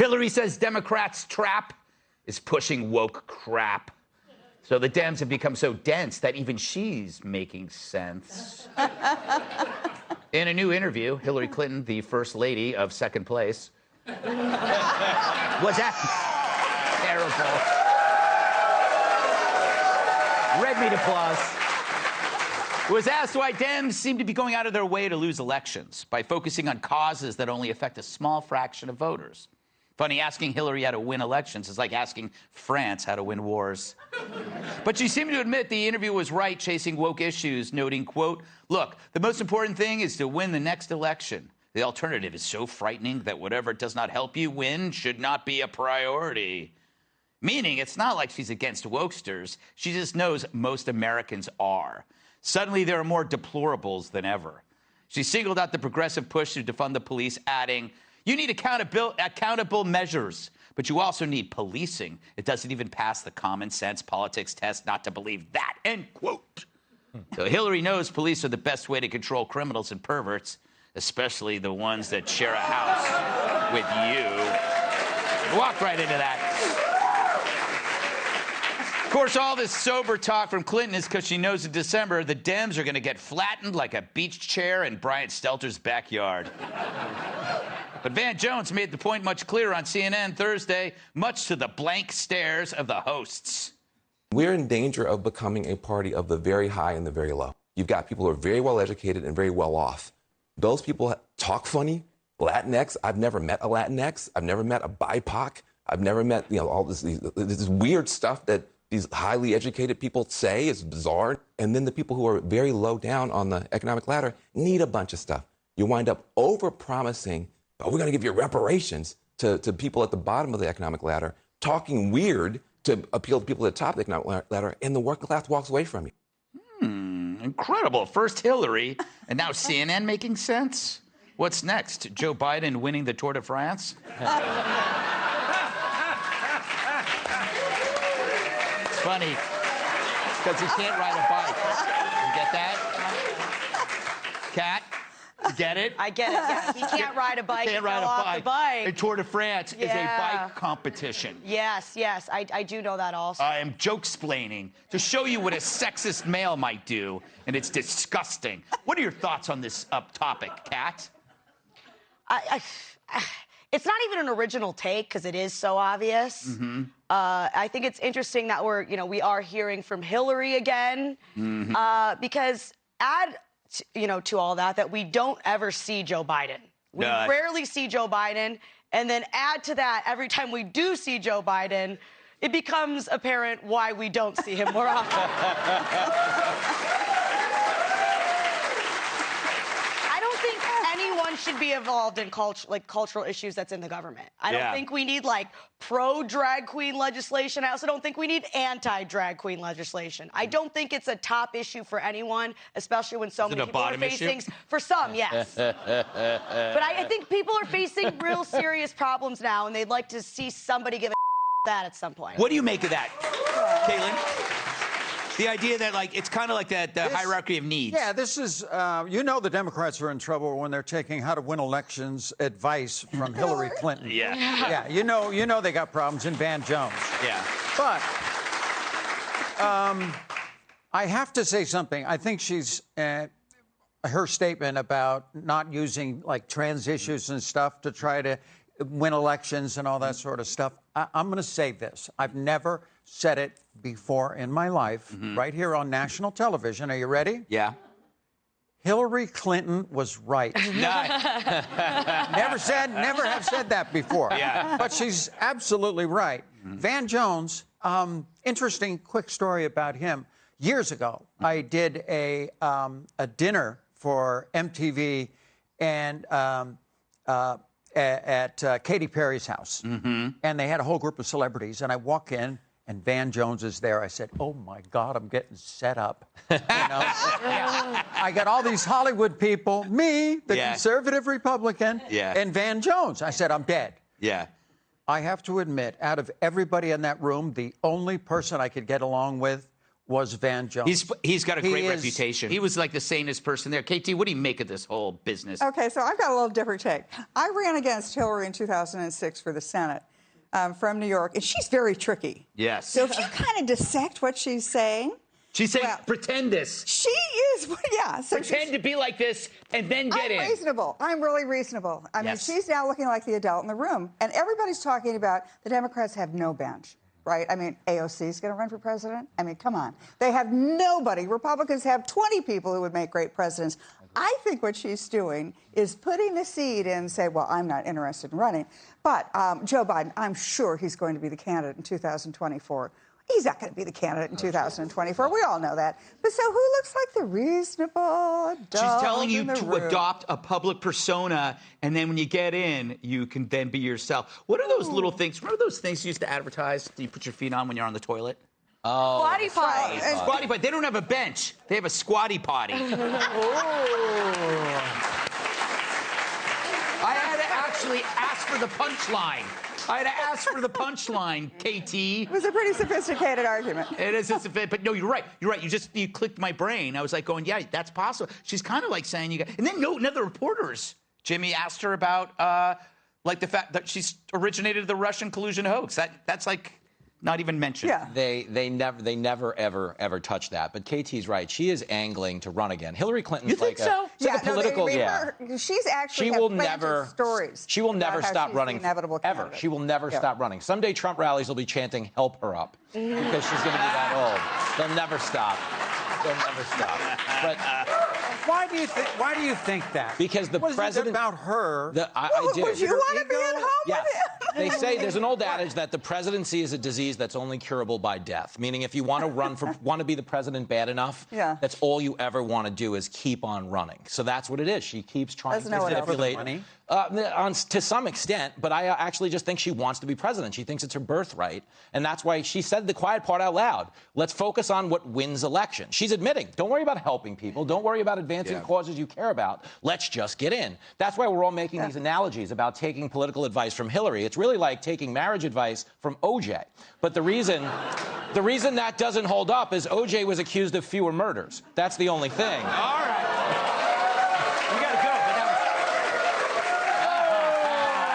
Hillary says Democrats' trap is pushing woke crap. So the Dems have become so dense that even she's making sense. In a new interview, Hillary Clinton, the first lady of second place, was that terrible? Red meat applause. Was asked why Dems seem to be going out of their way to lose elections by focusing on causes that only affect a small fraction of voters. Funny, asking Hillary how to win elections is like asking France how to win wars. But she seemed to admit the interview was right chasing woke issues, noting, quote, look, the most important thing is to win the next election. The alternative is so frightening that whatever does not help you win should not be a priority. Meaning, it's not like she's against wokesters. She just knows most Americans are. Suddenly, there are more deplorables than ever. She singled out the progressive push to defund the police, adding, you need accountable measures, but you also need policing. It doesn't even pass the common sense politics test not to believe that, end quote. So Hillary knows police are the best way to control criminals and perverts, especially the ones that share a house with you. Walk right into that. Of course, all this sober talk from Clinton is because she knows in December the Dems are going to get flattened like a beach chair in Brian Stelter's backyard. But Van Jones made the point much clearer on CNN Thursday, much to the blank stares of the hosts. We're in danger of becoming a party of the very high and the very low. You've got people who are very well educated and very well off. Those people talk funny. Latinx, I've never met a Latinx. I've never met a BIPOC. I've never met, all this weird stuff that these highly educated people say is bizarre. And then the people who are very low down on the economic ladder need a bunch of stuff. You wind up over-promising, oh, we're going to give you reparations to people at the bottom of the economic ladder, talking weird to appeal to people at the top of the economic ladder, and the working class walks away from you. Incredible. First Hillary, and now CNN making sense? What's next? Joe Biden winning the Tour de France? It's funny, because he can't ride a bike. You get that? Kat? You get it? I get it, yeah. He can't ride a bike. Can't ride a off bike. the bike. And Tour de France is a Yeah. bike competition. Yes, I do know that also. I am joke-splaining to show you what a sexist male might do, and it's disgusting. What are your thoughts on this topic, Kat? It's not even an original take because it is so obvious. Mm-hmm. I think it's interesting that we are hearing from Hillary again, because to all that we don't ever see Joe Biden. We rarely see Joe Biden, and then add to that, every time we do see Joe Biden, it becomes apparent why we don't see him more often. I don't think anyone should be involved in cultural issues that's in the government. I don't think we need pro-drag queen legislation. I also don't think we need anti-drag queen legislation. I don't think it's a top issue for anyone, especially when so many people are facing. For some, yes. But I think people are facing real serious problems now, and they'd like to see somebody give a that at some point. What do you make of that, Caitlin? The idea that, it's kind of like that hierarchy of needs. Yeah, this is, the Democrats are in trouble when they're taking how to win elections advice from Hillary Clinton. Yeah, you know they got problems in Van Jones. Yeah. But I have to say something. I think she's, her statement about not using, trans issues and stuff to try to win elections and all that sort of stuff. I'm going to say this. I've never said it before in my life, right here on national television. Are you ready? Yeah. Hillary Clinton was right. Never have said that before. Yeah. But she's absolutely right. Van Jones, interesting quick story about him. Years ago, I did a dinner for MTV and at Katy Perry's house. And they had a whole group of celebrities. And I walk in, and Van Jones is there. I said, oh, my God, I'm getting set up. I got all these Hollywood people, me, the conservative Republican, and Van Jones. I said, I'm dead. Yeah. I have to admit, out of everybody in that room, the only person I could get along with was Van Jones. He's got a great reputation. He was like the sanest person there. KT, what do you make of this whole business? Okay, so I've got a little different take. I ran against Hillary in 2006 for the Senate from New York, and she's very tricky. Yes. So if you kind of dissect what she's saying. She's saying, pretend this. She is, yeah. So pretend to be like this and then get in. I'm reasonable. I'm really reasonable. I mean, she's now looking like the adult in the room. And everybody's talking about the Democrats have no bench, right? I mean, AOC is going to run for president. I mean, come on. They have nobody. Republicans have 20 people who would make great presidents. I think what she's doing is putting the seed in and say, well, I'm not interested in running. But Joe Biden, I'm sure he's going to be the candidate in 2024. He's not going to be the candidate in 2024. We all know that. But so who looks like the reasonable adult? She's telling you to adopt a public persona, and then when you get in, you can then be yourself. What are those little things? Remember those things you used to advertise that you put your feet on when you're on the toilet? Oh, squatty potty. Squatty potty. They don't have a bench. They have a squatty potty. I had to actually ask for the punchline. I had to ask for the punchline, KT. It was a pretty sophisticated argument. It is, but no, you're right. You're right. You clicked my brain. I was like going, yeah, that's possible. She's kind of like saying you got. And then none of the reporters, Jimmy, asked her about like the fact that she's originated the Russian collusion hoax. That's like not even mentioned. Yeah. They never ever touch that. But KT's right. She is angling to run again. Hillary Clinton's you think so? Yeah, political. She's actually. She will never. Stories. She will never stop running. Inevitable ever. candidate. She will never stop running. Someday Trump rallies will be chanting "Help her up" because she's going to be that old. They'll never stop. They'll never stop. But why do you think that? Because the president. About her. I do. Would you want to be at home Yeah. with him? They say there's an old adage that the presidency is a disease that's only curable by death. Meaning, if you want to be the president bad enough, that's all you ever want to do is keep on running. So that's what it is. She keeps trying to manipulate. To some extent, but I actually just think she wants to be president. She thinks it's her birthright, and that's why she said the quiet part out loud. Let's focus on what wins elections. She's admitting, don't worry about helping people. Don't worry about advancing causes you care about. Let's just get in. That's why we're all making these analogies about taking political advice from Hillary. It's really like taking marriage advice from OJ. But the reason that doesn't hold up is OJ was accused of fewer murders. That's the only thing. All right.